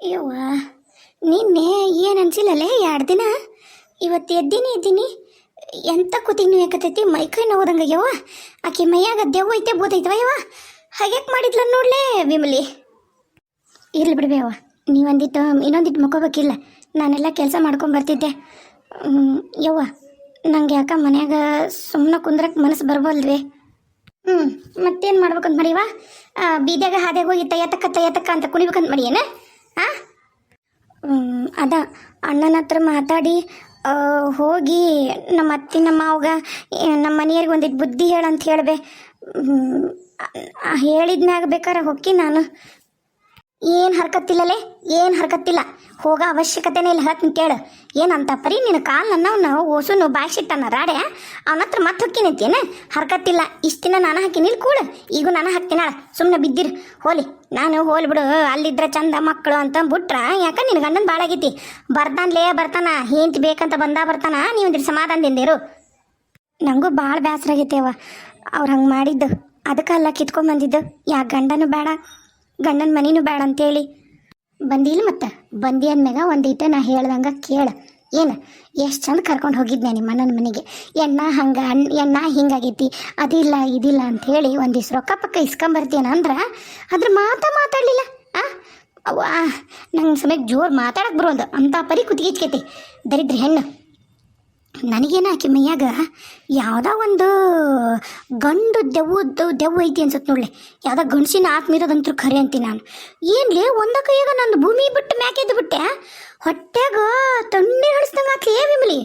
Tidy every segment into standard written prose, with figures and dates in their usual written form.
ಯವ್ವ ನಿನ್ನೆ ಏನು ಅನ್ಸಿಲ್ಲಲ್ಲೇ 2 ದಿನ. ಇವತ್ತು ಎದ್ದೀನಿ ಎಂತ ಕೂತಿಗೆ ನೋಯಕತ್ತೈತಿ, ಮೈಕೈ ನೋದಂಗ ಯವ್ವ. ಆಕೆ ಮೈಯಾಗ ದೆವ್ವ ಐತೆ ಬೋತೈತವ ಯವ್ವ. ಹಾಗ್ಯಾಕೆ ಮಾಡಿದ್ಲ ನೋಡ್ಲೇ ವಿಮಲಿ. ಇರ್ಲಿ ಬಿಡ್ಬೇ ಯವ್ವ, ನೀವೊಂದಿಟ್ಟು ಇನ್ನೊಂದಿಟ್ಟು ಮಕ್ಕೋಬೇಕಿಲ್ಲ, ನಾನೆಲ್ಲ ಕೆಲಸ ಮಾಡ್ಕೊಂಡು ಬರ್ತಿದ್ದೆ. ಯವ್ವ ನಂಗೆ ಯಾಕೆ ಮನ್ಯಾಗ ಸುಮ್ಮನೆ ಕುಂದ್ರಕ್ಕೆ ಮನಸ್ಸು ಬರ್ಬೋಲ್ರಿ. ಮತ್ತೇನು ಮಾಡ್ಬೇಕಂತ ಮಾಡಿವ? ಬೀದ್ಯಾಗ ಹಾದ್ಯಾಗ ಹೋಗಿ ತಯ್ಯತಕ್ಕ ಅಂತ ಕುಣಿಬೇಕಂತ ಮಾಡಿಯೇನ? ಅದ ಅಣ್ಣನ ಹತ್ರ ಮಾತಾಡಿ ಹೋಗಿ ನಮ್ಮ ಅತ್ತಿ ನಮ್ಮ ಮಾವಗ ನಮ್ಮ ಮನೆಯವ್ರಿಗೆ ಒಂದಿಟ್ಟು ಬುದ್ಧಿ ಹೇಳಂತ ಹೇಳ್ಬೆ. ಹೇಳಿದ್ಮ್ಯಾಗ ಬೇಕಾರೆ ಹೊಕ್ಕಿ ನಾನು. ಏನು ಹರ್ಕತ್ತಿಲ್ಲಲೇ, ಏನು ಹರ್ಕತ್ತಿಲ್ಲ, ಹೋಗೋ ಅವಶ್ಯಕತೆನೇ ಇಲ್ಲ. ಹೇಳ್ತೀನಿ ಕೇಳು. ಏನಂತ ಪರಿ ನಿನ್ನ ಕಾಲನ್ನ ಓಸುನು ಬಾಯ್ಸಿಟ್ಟನ ರಾಡೆ, ಅವನ ಹತ್ರ ಮತ್ತೆ ಹೊಕ್ಕಿನಂತೇನ? ಹರ್ಕತ್ತಿಲ್ಲ. ಇಷ್ಟು ದಿನ ನಾನು ಹಾಕಿನಿಲ್ ಕೂಡ, ಈಗ ನಾನು ಹಾಕ್ತೀನಾಳ. ಸುಮ್ಮನೆ ಬಿದ್ದಿರು ಹೋಲಿ. ನಾನು ಹೋಲಿ ಬಿಡು, ಅಲ್ಲಿದ್ರೆ ಚಂದ ಮಕ್ಕಳು ಅಂತ ಬಿಟ್ರ. ಯಾಕೆ ನಿನ್ನ ಗಂಡನ ಭಾಳ ಆಗೈತಿ. ಬರ್ತಾನ ಹೆಂಡ್ತಿ ಬೇಕಂತ ಬರ್ತಾನ. ನೀವು ಸಮಾಧಾನದಿಂದಿರು. ನನಗೂ ಭಾಳ ಬೇಸರ ಆಗೈತೆ ಅವ ಅವ್ರು ಹಂಗೆ ಮಾಡಿದ್ದು. ಅದಕ್ಕೆ ಅಲ್ಲ ಕಿತ್ಕೊಂಡ್ಬಂದಿದ್ದು. ಯಾಕೆ ಗಂಡನೂ ಬೇಡ, ಗಂಡನ ಮನೇನೂ ಬೇಡ ಅಂತೇಳಿ ಬಂದಿಲ್ಲ. ಮತ್ತು ಬಂದಿ ಅಂದ್ಮ್ಯಾಗ ಒಂದೀಟ ನಾ ಹೇಳ್ದಂಗೆ ಕೇಳು. ಏನು ಎಷ್ಟು ಚಂದ ಕರ್ಕೊಂಡು ಹೋಗಿದ್ದೆ ನಿಮ್ಮ ಅಣ್ಣನ ಮನೆಗೆ. ಎಣ್ಣ ಹಿಂಗಾಗೈತಿ, ಅದಿಲ್ಲ ಇದಿಲ್ಲ ಅಂಥೇಳಿ ಒಂದಿವ್ಸ ರೊಕ್ಕ ಪಕ್ಕ ಇಸ್ಕೊಂಬರ್ತೀನ ಅಂದ್ರೆ ಅದ್ರ ಮಾತಾಡಲಿಲ್ಲ. ಅವ್ವ ನಂಗೆ ಸಮಯಕ್ಕೆ ಜೋರು ಮಾತಾಡಕ್ಕೆ ಬರೋದು ಅಂಥ ಪರಿ ಕುತ್ತಿಗೆಚ್ಕೈತಿ ದರಿದ್ರ ಹೆಣ್ಣು. ನನಗೇನು ಆಕೆ ಮೈಯಾಗ ಯಾವುದೋ ಒಂದು ಗಂಡು ದೆವ್ವ ಐತಿ ಅನ್ಸುತ್ತೆ ನೋಡ್ಲಿ. ಯಾವುದೋ ಗಂಡಸಿನ ಆತ್ಮಿರೋದಂತೂ ಖರೆ ಅಂತೀನಿ ನಾನು. ಏನ್ಲಿ ಒಂದ ಕೈಯಾಗ ನಂದು ಭೂಮಿ ಬಿಟ್ಟು ಮ್ಯಾಕೆದ್ದು ಬಿಟ್ಟೆ, ಹೊಟ್ಟೆಗ ತಣ್ಣೀರು ಹಡಿಸ್ದಂಗೆ ಆತ್ಲಿ ವಿಮಲಿ.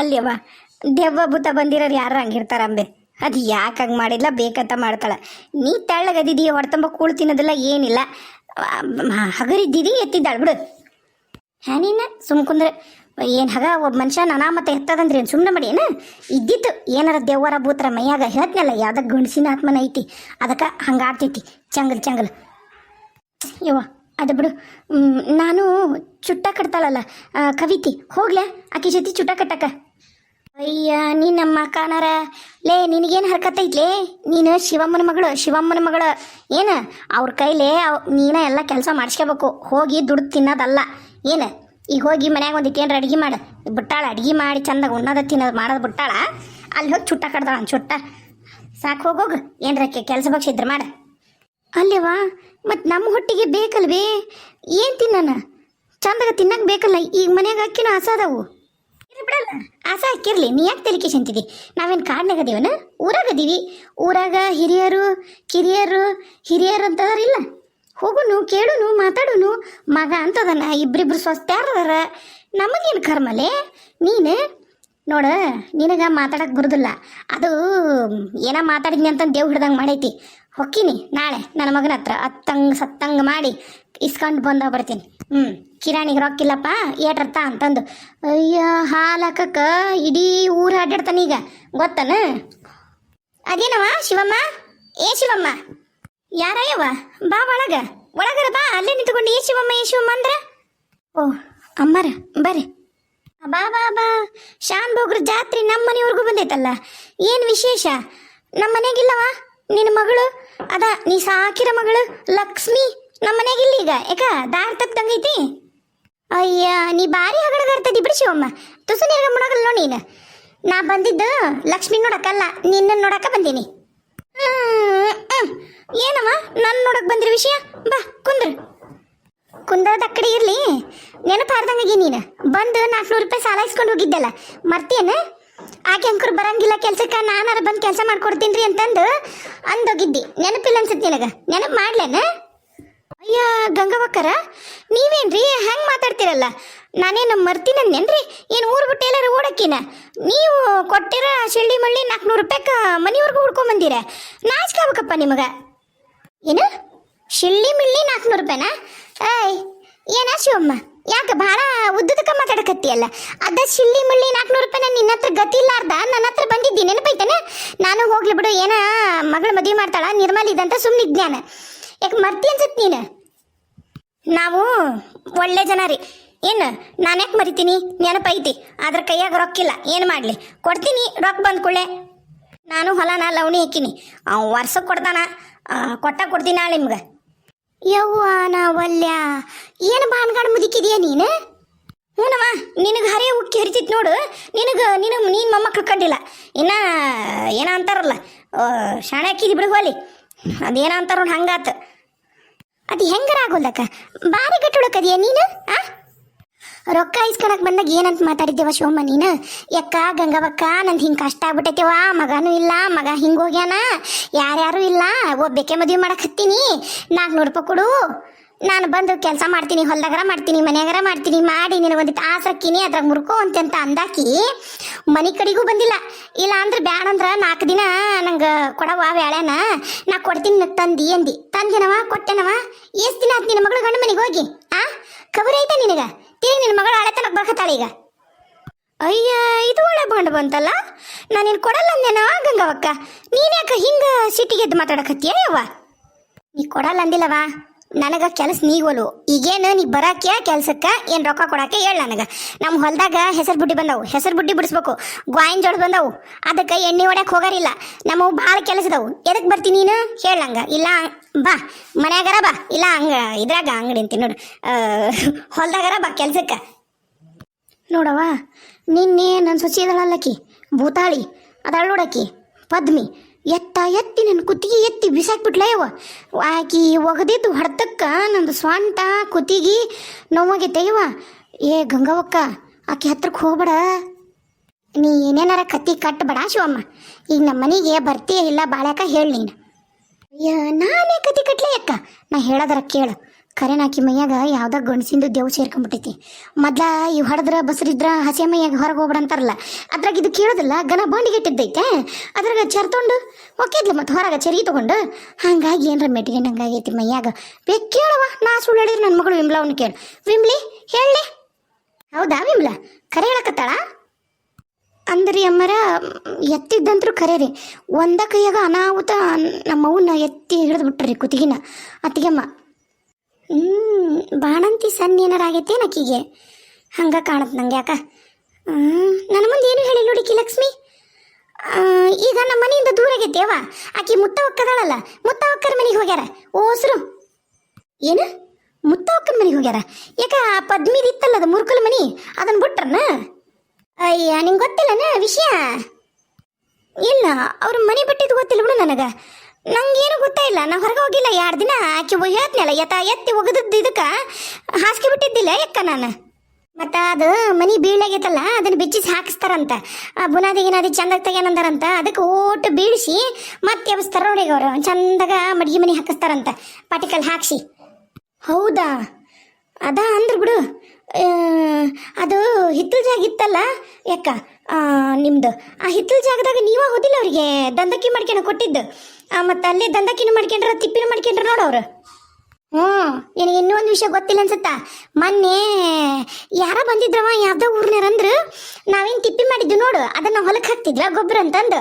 ಅಲ್ಯವ ದೆವ್ವ ಭೂತ ಬಂದಿರೋರು ಯಾರು ಹಂಗಿರ್ತಾರ ಅಂಬೆ. ಅದು ಯಾಕೆ ಹಂಗೆ ಮಾಡಿಲ್ಲ, ಬೇಕಂತ ಮಾಡ್ತಾಳೆ. ನೀ ತೆಳ್ಳಗದಿದ್ದೀಯ, ಹೊಡ್ತಂಬ ಕೂಳು ತಿನ್ನೋದಿಲ್ಲ, ಏನಿಲ್ಲ. ಹಗರಿದ್ದೀವಿ ಎತ್ತಿದ್ದಾಳು ಬಿಡು. ನೀನು ಸುಮ್ಕುಂದ್ರೆ ಏನು ಹಗ ಒಬ್ಬ ಮನುಷ್ಯ ಮತ್ತೆ ಎತ್ತದಂದ್ರಿ ಏನು ಸುಮ್ಮನೆ ಮಾಡಿ ಏನು ಇದ್ದಿತ್ತು. ಏನಾರ ದೆವ್ವರ ಭೂತರ ಮೈಯಾಗ ಹೇಳ್ತನಲ್ಲ, ಯಾವ್ದ ಗಂಡಸಿನ ಆತ್ಮನ ಐತಿ, ಅದಕ್ಕೆ ಹಂಗೆ ಆಡ್ತೈತಿ ಚಂಗಲ್. ಯವ್ವ ಅದು ಬಿಡು. ನಾನು ಚುಟ್ಟ ಕಟ್ತಾಳಲ್ಲ ಕವಿತಿ, ಹೋಗ್ಲ ಆಕೆ ಜೊತೆ ಚುಟ್ಟ ಕಟ್ಟಕ್ಕ. ಅಯ್ಯ ನೀ ನಮ್ಮ ಕಾನಾರ ಲೇ, ನಿನಗೇನು ಹರ್ಕತ್ತೈತ್ಲೇ? ನೀನು ಶಿವಮ್ಮನ ಮಗಳು ಏನು ಅವ್ರ ಕೈಲೇ ನೀನ ಎಲ್ಲ ಕೆಲಸ ಮಾಡಿಸ್ಕೋಬೇಕು. ಹೋಗಿ ದುಡ್ಡು ತಿನ್ನೋದಲ್ಲ ಏನು. ಈಗ ಹೋಗಿ ಮನ್ಯಾಗ ಒಂದಿಟ್ಟು ಏನಾರ ಅಡುಗೆ ಮಾಡು ಬಿಟ್ಟಾಳ. ಅಡುಗೆ ಮಾಡಿ ಚಂದಾಗ ಉಣ್ಣೋದು ತಿನ್ನೋದು ಮಾಡೋದು ಬಿಟ್ಟಾಳ. ಅಲ್ಲಿ ಹೋಗಿ ಚುಟ್ಟ ಕಡ್ದಾಳ ಚುಟ್ಟ. ಸಾಕು ಹೋಗೋಗು, ಏನರ ಕೆಲಸ ಬಗ್ಸಿದ್ರೆ ಮಾಡು. ಅಲ್ಲೇವಾ ಮತ್ತು ನಮ್ಮ ಹೊಟ್ಟಿಗೆ ಬೇಕಲ್ವೇ? ಏನು ತಿನ್ನಾನ ಚಂದಾಗ ತಿನ್ನಕ್ಕೆ ಬೇಕಲ್ಲ. ಈಗ ಮನ್ಯಾಗ ಅಕ್ಕಿನೂ ಹಸ ಅದಾವು, ಬಿಡಲ್ಲ ಆಸೆ ಹಾಕಿರ್ಲಿ. ನೀ ಯಾಕೆ ತಲೆ ಕೆಸಂತಿದಿ? ನಾವೇನು ಕಾಡ್ನಾಗ ಅದೀವನ? ಊರಾಗದೀವಿ. ಊರಾಗ ಹಿರಿಯರು ಅಂತದಾರಿಲ್ಲ. ಹೋಗುನು ಕೇಳುನು ಮಾತಾಡುನು. ಮಗ ಅಂತದನ, ಇಬ್ಬರಿಬ್ರು ಸ್ವಸ್ಥ ಯಾರದಾರ. ನಮಗೇನು ಕರ್ಮಲೆ. ನೀನು ನೋಡ, ನಿನಗೆ ಮಾತಾಡಕ್ಕೆ ಬರೋದಿಲ್ಲ. ಅದು ಏನೋ ಮಾತಾಡಿದ್ನಿ ಅಂತ ದೇವ್ ಹಿಡ್ದಂಗೆ ಮಾಡೈತಿ. ಹೊಕ್ಕಿನಿ ನಾಳೆ ನನ್ನ ಮಗನ ಹತ್ರ ಸತ್ತಂಗೆ ಮಾಡಿ ಇಸ್ಕೊಂಡು ಬರ್ತೀನಿ. ಕಿರಾಣಿಗೆ ರೊಕ್ಕಿಲ್ಲಪ್ಪ ಏಟ್ರತ್ತ ಅಂತಂದು. ಅಯ್ಯ ಹಾಲು ಹಾಕಕ್ಕೆ ಇಡೀ ಊರು ಅಡ್ಡಾಡ್ತಾನೆ ಈಗ, ಗೊತ್ತನ? ಅದೇನವ ಶಿವಮ್ಮ? ಶಿವಮ್ಮ ಯಾರಯ್ಯವ? ಬಾ ಒಳಗರ ಬಾ. ಅಲ್ಲೇ ನಿಂತ್ಕೊಂಡು ಏ ಶಿವಮ್ಮ ಅಂದ್ರ. ಓ ಅಮ್ಮರ ಬರ್ರಿ. ಬಾ ಶಾನ್ ಬೋಗ್ರ ಜಾತ್ರೆ ನಮ್ಮ ಮನೆಯವ್ರಿಗೂ ಬಂದೈತಲ್ಲ. ಏನು ವಿಶೇಷ? ನಮ್ಮ ಮನೆಗಿಲ್ಲವ ನಿನ್ನ ಮಗಳು? ಅದ ನೀ ಸಾಕಿರ ಮಗಳು ಲಕ್ಷ್ಮಿ ನಮ್ಮ ಮನೆಗಿಲ್ಲ ಈಗ. ಯಾಕ ದಾರಿ ತಪ್ಪದಂಗೈತಿ? ಅಯ್ಯ ನೀ ಬಾರಿ ಹಗಡಗಾಡ್ತದಿ ಬಿಡಿ ಶಿವಮ್ಮ. ತುಸು ನೀರ್ಗ ಮುಣಗಲ್ಲ ನೀನು. ನಾ ಬಂದಿದ್ದು ಲಕ್ಷ್ಮಿ ನೋಡಕ್ಕಲ್ಲ, ನಿನ್ನ ನೋಡಕ್ಕ ಬಂದೀನಿ. ಏನಮ್ಮ ನನ್ನ ನೋಡಕ್ ಬಂದಿರೋ ವಿಷಯ? ಬಾ ಕುಂದ್ರದ ಅಕ್ಕಡೆ ಇರ್ಲಿ. ನೆನಪಾರ್ದಂಗಾಗಿ ನೀನು ಬಂದು 400 ರೂಪಾಯಿ ಸಾಲ ಇಸ್ಕೊಂಡು ಹೋಗಿದ್ದಲ್ಲ, ಮರ್ತೇನ? ಆಕೆ ಅಂಕರು ಬರಂಗಿಲ್ಲ ಕೆಲ್ಸಕ್ಕೆ, ನಾನಾರ ಬಂದು ಕೆಲಸ ಮಾಡ್ಕೊಡ್ತೀನಿ ಅಂತಂದು ಅಂದೋಗಿದ್ದಿ. ನೆನಪಿಲ್ಲ ಅನ್ಸುತ್ತೆ ನಿನಗೆ? ನೆನಪು ಮಾಡ್ಲೇನ? ಅಯ್ಯ ಗಂಗವಕ್ಕರ ನೀವೇನ್ರಿ ಹೆಂಗೆ ಮಾತಾಡ್ತಿರಲ್ಲ? ನಾನೇನು ಮರ್ತೀನಂದೇನ್ರಿ? ಏನು ಊರು ಬಿಟ್ಟು ಎಲ್ಲರೂ ಓಡಕ್ಕಿನ? ನೀವು ಕೊಟ್ಟಿರ ಶಿಳ್ಳಿ ಮಳ್ಳಿ 400 ರೂಪಾಯಿಗೆ ಮನೆಯವ್ರಿಗೂ ಹುಡ್ಕೊಂಬಂದಿರ. ನಾಚ್ಕೋಬೇಕಪ್ಪ ನಿಮಗೆ. ಏನು ಶಿಳ್ಳಿ ಮಿಳ್ಳಿ 400 ರೂಪಾಯಿನಾ? ಏನ ಶಿವಮ್ಮ, ಯಾಕೆ ಭಾಳ ಉದ್ದದಕ್ಕೆ ಮಾತಾಡಕತ್ತೀಯಲ್ಲ? ಅದ ಶಿಳ್ಳಿ ಮಳ್ಳಿ 400 ರೂಪಾಯಿನ ನಿನ್ನ ಹತ್ರ ಗತಿ ಇಲ್ಲಾರ್ದ ನನ್ನ ಹತ್ರ ಬಂದಿದ್ದಿ, ನೆನಪೈತಾನೆ? ನಾನು ಹೋಗ್ಲಿ ಬಿಡು, ಏನ ಮಗಳು ಮದುವೆ ಮಾಡ್ತಾಳ ನಿರ್ಮಲ್ ಇದಂತ ಸುಮ್ಮನಿದ್ಞಾನ. ಯಾಕೆ ಮರ್ತಿ ಅನ್ಸತ್ ನೀನು? ನಾವು ಒಳ್ಳೆ ಜನ ರೀ. ಏನು ನಾನು ಯಾಕೆ ಮರಿತೀನಿ? ನೆನಪೈತಿ. ಅದ್ರ ಕೈಯಾಗ ರೊಕ್ಕಿಲ್ಲ, ಏನು ಮಾಡಲಿ? ಕೊಡ್ತೀನಿ ರೊಕ್ಕ ಬಂದ ಕೂಡಲೇ. ನಾನು ಹೊಲನ ಲವಣಿ ಹಾಕಿನಿ, ವರ್ಷಕ್ಕೆ ಕೊಡ್ತಾನ, ಕೊಡ್ತೀನಿ ನಾಳೆ ನಿಮ್ಗೆ. ಯವ್ವ ನಾ ವಲ್ಯ ಏನು ಬಾನ್ಗಾಡ್ ಮುದುಕಿದೀಯ ನೀನು? ಹ್ಞೂನವ, ನಿನಗೆ ಹರೇ ಉಕ್ಕಿ ಹರಿತಿತ್ತು ನೋಡು. ನೀನು ಮೊಮ್ಮಕ್ಳು ಕಂಡಿಲ್ಲ ಇನ್ನ. ಏನ ಅಂತಾರಲ್ಲ, ಶಾಣೆ ಹಾಕಿದಿ ಬಿಡು ಹೋಲಿ. ಅದೇನ ಅಂತಾರ ನೋಡಿ ಹಂಗಾತ. ಅದು ಹೆಂಗಾರ ಆಗೋಲ್ಲಕ್ಕ, ಬಾರಿ ಗಟ್ಟುಳಕದಿಯ ನೀನು. ರೊಕ್ಕ ಇಸ್ಕೊಳಕ್ ಬಂದಾಗ ಏನಂತ ಮಾತಾಡಿದ್ದೇವ ಶಿವಮ್ಮ ನೀನು? ಯಕ್ಕ ಗಂಗವಕ್ಕ ನಂದು ಹಿಂಗೆ ಕಷ್ಟ ಆಗ್ಬಿಟ್ಟೈತೆವ, ಮಗನೂ ಇಲ್ಲ, ಮಗ ಹಿಂಗೆ ಹೋಗ್ಯಾನ, ಯಾರ್ಯಾರು ಇಲ್ಲ, ಒಬ್ಬಕ್ಕೆ ಮದುವೆ ಮಾಡಕ್ ಹತ್ತೀನಿ, 400 ರೂಪಾಯಿ ಕೊಡು, ನಾನು ಬಂದು ಕೆಲಸ ಮಾಡ್ತೀನಿ, ಹೊಲ್ದಾಗರ ಮಾಡ್ತೀನಿ, ಮನ್ಯಾಗರ ಮಾಡ್ತೀನಿ, ಮಾಡಿ ನಿನಗೊಂದಿಟ್ಟು ಆಸಕ್ಕಿನಿ, ಅದ್ರಾಗ ಮುರ್ಕೋವಂತೆ ಅಂತ ಅಂದಾಕಿ ಮನೆ ಕಡೆಗೂ ಬಂದಿಲ್ಲ. ಇಲ್ಲ ಅಂದ್ರೆ ಬ್ಯಾಡ ಅಂದ್ರೆ 4 ದಿನ ನಂಗೆ ಕೊಡವ ವ್ಯಾಳ್ಯಾನ, ನಾ ಕೊಡ್ತೀನಿ ತಂದಿ ಅಂದಿ. ತಂದಿನವ, ಕೊಟ್ಟೆನವ. ಎಷ್ಟು ದಿನ ಆಯ್ತು ನಿನ್ನ ಮಗಳು ಗಂಡು ಮನೆಗೆ ಹೋಗಿ? ಖಬರ್ ಐತೆ ನಿನಗ? ತಿರುಗಿ ನಿನ್ನ ಮಗಳು ಹಳೆ ತನಕ ಬರ್ಕತ್ತಾಳ ಈಗ. ಅಯ್ಯ, ಇದು ಒಳ್ಳೆ ಬಂಡು ಬಂತಲ್ಲ. ನಾನೇನು ಕೊಡಲ್ಲ ಅಂದೇನವ ಗಂಗವಕ್ಕ, ನೀನ್ಯಾಕ ಹಿಂಗೆ ಸಿಟ್ಟಿಗೆದ್ದು ಮಾತಾಡಕತ್ತೀಯ ಯವ್ವ? ನೀ ಕೊಡಲ್ಲ ಅಂದಿಲ್ಲವಾ, ನನಗೆ ಕೆಲಸ ನೀಗೋಲು. ಈಗೇನು ನೀ ಬರಾಕ್ಯ ಕೆಲ್ಸಕ್ಕೆ ಏನು ರೊಕ್ಕ ಕೊಡಕ್ಕೆ ಹೇಳ ನನಗೆ. ನಮ್ಮ ಹೊಲದಾಗ ಹೆಸರು ಬುಡ್ಡಿ ಬಂದವು, ಹೆಸರು ಬುಡ್ಡಿ ಬಿಡಿಸ್ಬೇಕು, ಗಾಯಿನ ಜೋಳ ಬಂದವು, ಅದಕ್ಕೆ ಎಣ್ಣೆ ಹೊಡ್ಯಕ್ಕೆ ಹೋಗಾರಿಲ್ಲ. ನಮ್ಮವು ಭಾಳ ಕೆಲಸದವು. ಎದಕ್ಕೆ ಬರ್ತೀನಿ ನೀನು ಹೇಳಂಗ? ಇಲ್ಲ ಬಾ ಮನ್ಯಾಗರ ಬಾ, ಇಲ್ಲ ಹಂಗೆ ಇದ್ರಾಗ ಅಂಗಡಿ ಅಂತೀನಿ ನೋಡು, ಹೊಲ್ದಾಗರ ಬಾ ಕೆಲ್ಸಕ್ಕೆ. ನೋಡವ, ನಿನ್ನೆ ನನ್ನ ಸೊಸಿ ಇದಳಲ್ಲಕ್ಕಿ ಭೂತಾಳಿ ಅದಳ ನೋಡಕ್ಕಿ ಪದ್ಮಿ, ಎತ್ತಿ ನನ್ನ ಕುತ್ತಿಗೆ ಎತ್ತಿ ಬಿಸಾಕ್ಬಿಟ್ಲಯ್ಯವ. ಆಕಿ ಒಗದಿದ್ದು ಹೊಡೆತಕ್ಕ ನಂದು ಸ್ವಂಟ ಕುತ್ತಿಗೆ ನೋವಾಗೈತೆಯವ. ಏ ಗಂಗವಕ್ಕ, ಆಕಿ ಹತ್ರಕ್ಕೆ ಹೋಗ್ಬೇಡ, ನೀ ಏನೇನಾರ ಕತ್ತಿ ಕಟ್ಟಬೇಡ ಶಿವಮ್ಮ. ಈಗ ನಮ್ಮ ಮನೆಗೆ ಬರ್ತೀಯ ಇಲ್ಲ ಬಾಳ್ಯಾಕ ಹೇಳಿ ನೀನು. ಅಯ್ಯ, ನಾನೇ ಕತ್ತಿ ಕಟ್ಲೆ ಅಕ್ಕ, ನಾ ಹೇಳೋದರ ಕೇಳು. ಕರೆನಾಕಿ ಮೈಯಾಗ ಯಾವ್ದಾಗ ಗಣಸಿಂದು ದೇವ್ ಸೇರ್ಕೊಂಡ್ಬಿಟ್ಟೈತಿ. ಮೊದ್ಲ ಇವ್ ಹೊಡೆದ್ರ ಬಸರಿದ್ರ ಹಸಿ ಮೈಯಾಗ ಹೊರಗೆ ಹೋಗ್ಬಿಡ ಅಂತಾರಲ್ಲ, ಅದ್ರಾಗ ಇದು ಕೇಳೋದಿಲ್ಲ, ಗನ ಬಂಡಿಗೆಟ್ಟಿದ್ದೈತೆ, ಅದ್ರಾಗ ಚರ್ಕೊಂಡು ಒಕ್ಕಿದ್ಲು ಮತ್ತು ಹೊರಗೆ ಚರಿ ತಗೊಂಡು. ಹಂಗಾಗಿ ಏನ್ರ ಮೆಟ್ಟಿಗೆ ಹಂಗಾಗೈತಿ ಮೈಯಾಗ. ಬೇಕು ಕೇಳವ, ನಾ ಸುಳ್ಳು ಹೇಳಿದ್ರೆ ನನ್ನ ಮಗಳು ವಿಮ್ಲವನ್ನ ಕೇಳು. ವಿಮ್ಲಿ ಹೇಳಿ. ಹೌದಾ ವಿಮ್ಲ ಕರೆ ಹೇಳಕತ್ತಾಳ? ಅಂದ್ರಿ ಅಮ್ಮರ ಎತ್ತಿದ್ದಂತ್ರು ಖರೆ ರೀ. ಒಂದ ಕೈಯಾಗ ಅನಾಹುತ ನಮ್ಮವನ್ನ ಎತ್ತಿ ಹಿಡಿದು ಬಿಟ್ರಿ ಕುತ್ತಿಗಿನ ಅತ್ತಿಗೆಮ್ಮ. ಬಾಣಂತಿ ಸಣ್ಣ ಏನಾರ ಆಗೈತೆ ಆಕಿಗೆ, ಹಂಗೆ ಕಾಣತ್ ನಂಗೆ. ಯಾಕ ನನ್ನ ಮುಂದೆ ಏನು ಹೇಳಿಲ್ಲ ನೋಡಿಕಿ ಲಕ್ಷ್ಮಿ. ಈಗ ನಮ್ಮ ಮನೆಯಿಂದ ದೂರ ಆಗೈತೆ ಅವ. ಆಕಿ ಮುತ್ತವಕ್ಕದಾಳಲ್ಲ, ಮುತ್ತವಕ್ಕರ ಮನೆಗೆ ಹೋಗ್ಯಾರ ಓಸ್ರು. ಏನು ಮುತ್ತವಕ್ಕನ ಮನೆಗೆ ಹೋಗ್ಯಾರ? ಯಾಕ ಪದ್ಮಿದಿತ್ತಲ್ಲ ಅದು ಮುರ್ಕಲ್ ಮನಿ, ಅದನ್ನ ಬಿಟ್ರನ? ಅಯ್ಯ, ನಿಂಗೆ ಗೊತ್ತಿಲ್ಲನ ವಿಷಯ? ಇಲ್ಲ, ಅವ್ರ ಮನೆ ಬಿಟ್ಟಿದ್ದು ಗೊತ್ತಿಲ್ಲ ಬಿಡು ನನಗೆ. ನಂಗೇನು ಗೊತ್ತೇ ಇಲ್ಲ, ನಾ ಹೊರಗೆ ಹೋಗಿಲ್ಲ 2 ದಿನ. ಆಕೆ ಹೇಳ್ತೀನಲ್ಲ ಎತ್ತಿ ಒಗದದ್ದು ಇದಕ್ಕೆ ಹಾಸಿಗೆ ಬಿಟ್ಟಿದ್ದಿಲ್ಲ ಯಾಕ ನಾನು. ಮತ್ತು ಅದು ಮನೆ ಬೀಳಾಗೈತಲ್ಲ, ಅದನ್ನು ಬಿಚ್ಚಿಸಿ ಹಾಕಿಸ್ತಾರಂತ. ಬುನಾದಿ ಗಿನಾದಿ ಚಂದಾಗ ತೆಗ್ಯಾನಂದಾರಂತ, ಅದಕ್ಕೆ ಓಟು ಬೀಳಿಸಿ ಮತ್ತೆ ಎಬ್ಸ್ತಾರ ನೋಡಿ ಅವರು, ಚಂದಾಗ ಮಡ್ಗಿ ಮನೆ ಹಾಕಿಸ್ತಾರಂತ ಪಾಟಿಕಲ್ ಹಾಕ್ಸಿ. ಹೌದಾ? ಅದ ಅಂದ್ರೆ ಬಿಡು. ಅದು ಹಿತ್ತಲ ಜಾಗ ಇತ್ತಲ್ಲ ಯಾಕ ನಿಮ್ದು, ಆ ಹಿತ್ತಲ ಜಾಗದಾಗ ನೀವ ಹೋದಿಲ್ಲ ಅವ್ರಿಗೆ ದಂದಕ್ಕಿ ಮಾಡ್ಕೊಂಡು ಕೊಟ್ಟಿದ್ದು. ಮತ್ತು ಅಲ್ಲೇ ದಂದಕ್ಕಿನೂ ಮಾಡ್ಕೊಂಡ್ರ ತಿಪ್ಪಿನೂ ಮಾಡ್ಕೊಂಡ್ರ ನೋಡವ್ರು. ನಿನಗೆ ಇನ್ನೊಂದು ವಿಷಯ ಗೊತ್ತಿಲ್ಲ ಅನ್ಸತ್ತ. ಮೊನ್ನೆ ಯಾರ ಬಂದಿದ್ರವ ಯಾವ್ದೋ ಊರ್ನಾರಂದ್ರು, ನಾವೇನು ತಿಪ್ಪಿ ಮಾಡಿದ್ದು ನೋಡು, ಅದನ್ನ ಹೊಲಕ್ಕೆ ಹಾಕ್ತಿದ್ವ ಗೊಬ್ಬರ ಅಂತಂದು,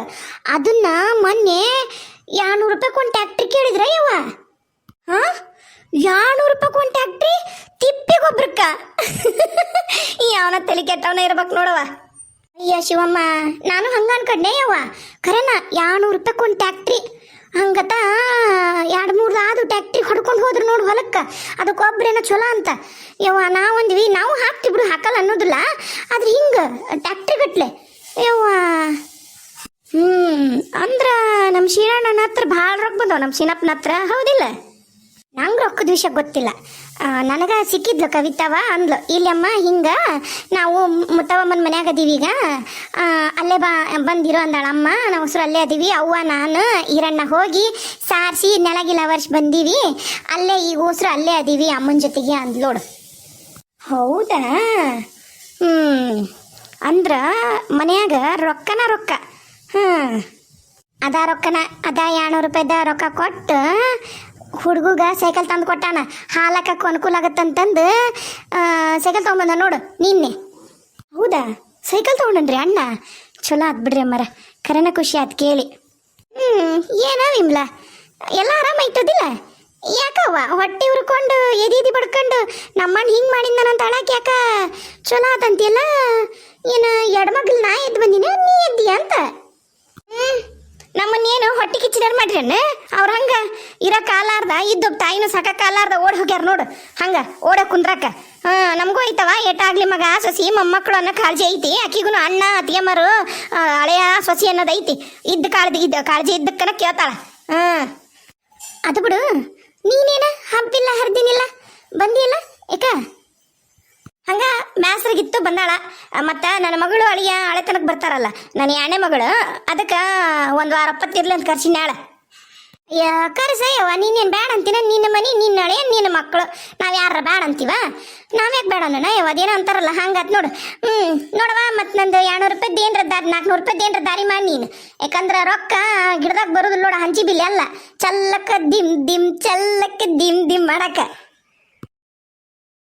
ಅದನ್ನ ಮೊನ್ನೆ 200 ರೂಪಾಯಿ ಒಂದು ಟ್ಯಾಕ್ಟ್ರಿ ಕೇಳಿದ್ರ ಯವ್ವ. 200 ರೂಪಾಯಿ ಒಂದು ಟ್ಯಾಕ್ಟ್ರಿ ತಿಪ್ಪಿ ಗೊಬ್ಬರಕ್ಕ? ಯಾವನ ತಲೆ ಕೆಟ್ಟವನ ಇರ್ಬೇಕು ನೋಡವ. ಅಯ್ಯ ಶಿವಮ್ಮ, ನಾನು ಹಂಗ ಅನ್ಕಡ್ನೆ ಯವ್ವ. ಖರೇನ 200 ರೂಪಾಯಿ ಒಂದು ಟ್ಯಾಕ್ಟ್ರಿ ಹಂಗತ 2-3 ಆದು ಟ್ಯಾಕ್ಟ್ರಿ ಹೊಡ್ಕೊಂಡು ಹೋದ್ರು ನೋಡು ಹೊಲಕ್ಕೆ. ಅದಕ್ಕೆ ಒಬ್ರೇನೋ ಚಲೋ ಅಂತ ಯವ್ವ. ನಾವಂದ್ವಿ ನಾವು ಹಾಕ್ತಿ ಬಿಡು, ಹಾಕಲ್ಲ ಅನ್ನೋದಿಲ್ಲ, ಆದ್ರೆ ಹಿಂಗೆ ಟ್ಯಾಕ್ಟ್ರಿ ಗಟ್ಲೆ ಯವ್ವ. ಅಂದ್ರ ನಮ್ಮ ಶೀರಣ್ಣನ ಹತ್ರ ಭಾಳ ರೊಕ್ಕ ಬಂದವ, ನಮ್ಮ ಶೀನಪ್ಪನ ಹತ್ರ. ಹೌದಿಲ್ಲ? ನಂಗೆ ರೊಕ್ಕದ ವಿಷಯ ಗೊತ್ತಿಲ್ಲ. ನನಗೆ ಸಿಕ್ಕಿದ್ಲು ಕವಿತಾವ, ಅಂದ್ಲು ಇಲ್ಲಮ್ಮ ಹಿಂಗೆ ನಾವು ಮುತ್ತವಮ್ಮನ ಮನ್ಯಾಗ ಅದೀವಿ ಈಗ, ಅಲ್ಲೇ ಬಂದಿರೋ ಅಂದಾಳಮ್ಮ. ನಾವು ಹೊಸರು ಅಲ್ಲೇ ಅದೀವಿ, ಅವ್ವ ನಾನು ಈರಣ್ಣ ಹೋಗಿ ಸಾರಿಸಿ ನೆಲಗಿಲ್ಲ ವರ್ಷ ಬಂದೀವಿ, ಅಲ್ಲೇ ಈಗ ಹೊಸರು ಅಲ್ಲೇ ಅದೀವಿ ಅಮ್ಮನ ಜೊತೆಗೆ ಅಂದ್ಲೋಡು. ಹೌದಾ? ಅಂದ್ರ ಮನ್ಯಾಗ ರೊಕ್ಕನ ರೊಕ್ಕ. ಅದ ರೊಕ್ಕನ ಅದ 200 ರೂಪಾಯಿದ ರೊಕ್ಕ ಕೊಟ್ಟು ಹುಡುಗ ಸೈಕಲ್ ತಂದು ಕೊಟ್ಟಾನ, ಹಾಲಕ್ಕ ಅನುಕೂಲ ಆಗತ್ತಂತಂದು ಸೈಕಲ್ ತೊಗೊಂಬಂದ ನೋಡು ನಿನ್ನೆ. ಹೌದಾ? ಸೈಕಲ್ ತೊಗೊಂಡ್ರಿ ಅಣ್ಣ? ಚಲೋ ಆತ್ ಬಿಡ್ರಿ ಅಮ್ಮರ, ಕರೆನ ಖುಷಿ ಆತ್ ಕೇಳಿ. ಏನ ವಿಮ್ಲ, ಎಲ್ಲ ಆರಾಮಾಯ್ತದಿಲ್ಲ? ಯಾಕವ್ವ ಹೊಟ್ಟೆ ಉರ್ಕೊಂಡು ಎದಿ ಬಡ್ಕೊಂಡು ನಮ್ಮಣ್ಣ ಹಿಂಗೆ ಮಾಡಿದ್ದಾನಂತ ಅಳಕ್ಕೆ ಯಾಕ? ಚಲೋ ಆತಂತಿಯಲ್ಲ? ಏನು ಎಡಮಗ್ಳು ನಾ ಎದ್ದು ಬಂದಿನ ನೀ ಎದ್ದೀಯ ಅಂತ? ನಮ್ಮನ್ನೇನು ಹೊಟ್ಟೆ ಕಿಚ್ಚಿದಾರ ಮಾಡ್ರಿ ಅವ್ರ ಹಂಗ ಇರಕ್ಕೆ ಆಲಾರ್ದ ಇದ್ದೊಬ್ಬ ತಾಯಿನೂ ಸಾಕಕ್ಕೆ ಆಲಾರ್ದ ಓಡಿ ಹೋಗ್ಯಾರ ನೋಡು ಹಂಗ ಓಡ ಕುಂದ್ರಕ್ಕ ನಮಗೂ ಐತವ ಏಟಾಗ್ಲಿ ಮಗ ಸೊಸಿ ಮೊಮ್ಮಕ್ಕಳು ಅನ್ನೋ ಕಾಳಜಿ ಐತಿ ಆಕಿಗೂ ಅಣ್ಣ ಅತ್ತಿಗೆಮ್ಮರು ಹಳೆಯ ಸೊಸಿ ಅನ್ನೋದು ಐತಿ ಕಾಳಜಿ ಇದ್ದಕ್ಕನ ಕೇಳ್ತಾಳ ಅದು ಬಿಡು ನೀನೇನ ಹಬ್ಬಿಲ್ಲ ಹರಿದಿನಿಲ್ಲ ಬಂದಿಲ್ಲ ಏಕ ಹಂಗ ಬ್ಯಾಸ್ರಾಗಿತ್ತು ಬಂದಾಳ ಮತ್ತು ನನ್ನ ಮಗಳು ಅಳಿಯ ಹಳೆತನಕ್ಕೆ ಬರ್ತಾರಲ್ಲ ನನ್ನ ಎಣ್ಣೆ ಮಗಳು ಅದಕ್ಕೆ ಒಂದು ವಾರ ಒಪ್ಪತ್ತಿರ್ಲಿ ಅಂತ ಕರ್ಸಿನಾಳ ಕರ್ಸಯ್ಯವ ನೀನೇನು ಬೇಡ ಅಂತೀನ ನಿನ್ನ ಮನೆ ನಿನ್ನ ಹಳೆಯ ನಿನ್ನ ಮಕ್ಕಳು ನಾವು ಯಾರ ಬೇಡ ಅಂತೀವ ನಾವ್ಯಾಕೆ ಬೇಡ ಅನ್ನೋಣ ಅದೇನೋ ಅಂತಾರಲ್ಲ ಹಂಗಾತ್ ನೋಡು ನೋಡವ ಮತ್ತು ನಂದು 200 ರೂಪಾಯ್ದು ಏನರ 400 ರೂಪಾಯ್ದು ಏನರ ದಾರಿ ಮಾಡಿ ನೀನು ಯಾಕಂದ್ರೆ ರೊಕ್ಕ ಗಿಡದಾಗ ಬರೋದಿಲ್ಲ ನೋಡು ಹಂಚಿ ಬಿಲ್ಲಿ ಅಲ್ಲ ಚಲ್ಲಕ್ಕ ದಿಮ್ ದಿಮ್ ಚಲ್ಲಕ್ಕ ದಿಮ್ ದಿಮ್ ಮಾಡಕ್ಕೆ